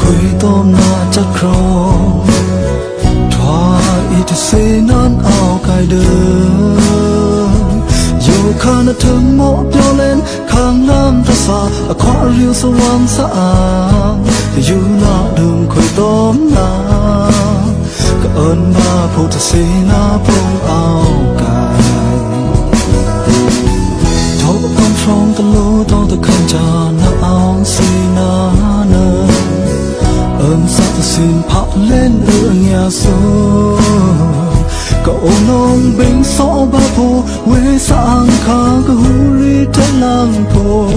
quê tôm na chắc rong thoa ít xe nan ao cài đơn dù khăn đã thơm mõ cho lên khang nam ta xa khóa riêu sâu vang xa dù là đường quê tôm na cả ơn ba phụ ta xe na phong ao cài thấu con phong ta lô to ta khăn cha na ao xe na nơ ơn sa ta xin phá lên ở nhà số cậu nông bình xó ba phố quê sang khá cái hú ri thế lang phố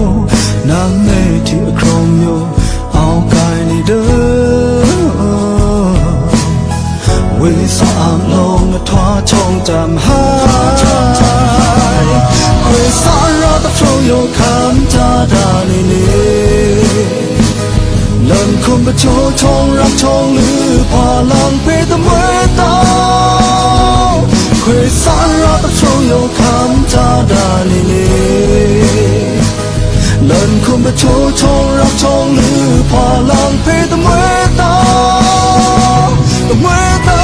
nàng nghe thiệt không nhô áo cài này đỡ quê sang lòng thoa trong trầm hai quê sang ra ta trâu yêu khám cha đà này nè lần không biết chỗ trong rắc trong lư hòa lòng bê tâm mới tao quê sáng ra ta trâu yêu khám cha đà nì nì lần không biết chỗ trong rắc trong lư hòa lòng bê tâm mới tao mới tao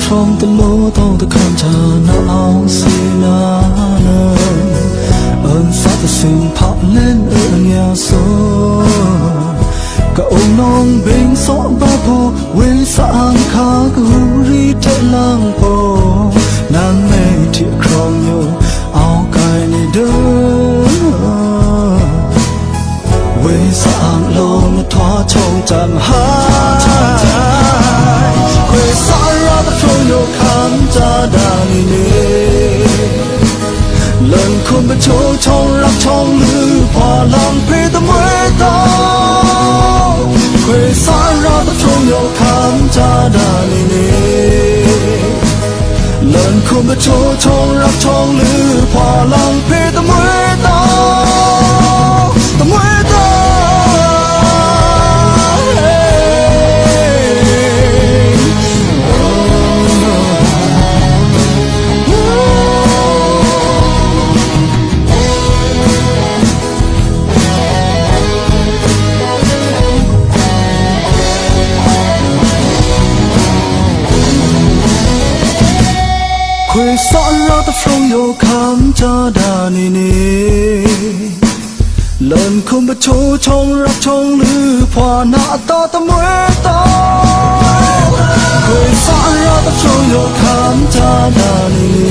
trong ta lô tao ta khăn cha na ao xì na nơ ơn sa ta xin phá lên ở nhà số cậu nông bình xó ba phố quê sang khá cứ ri thế lang phố nàng mê thiệt không nhô áo cài này đỡ quê sang lông thoa trong trầm hai quê sang ra ta trôi yêu khám cha đà nì nê lần không biết chỗ trong rắc trong lư hòa lòng bê ta mới tao quê sang ra ta trôi yêu khám cha đà nì nê lần không biết chỗ trong rắc trong lư hòa lòng bê ta mới tao ta mới tao quê sáng ra ta phong yêu khám cha đà nì nì lần không biết chỗ trong rắc trong lư hòa nạ ta ta mới tao quê sáng ra ta phong yêu khám cha đà nì nì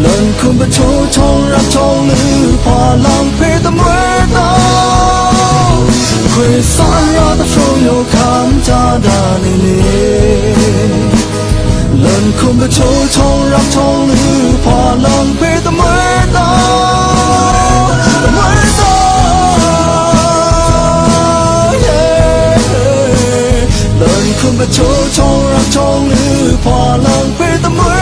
lần không biết chỗ trong rắc trong lư hòa lòng bê ta mới tao quê sáng ra ta phong yêu khám cha đà nì nì lần không biết chỗ trong rắc trong lư hòa lòng bê ta mới tao mới tao lần không biết chỗ trong rắc trong lư hòa lòng bê ta mới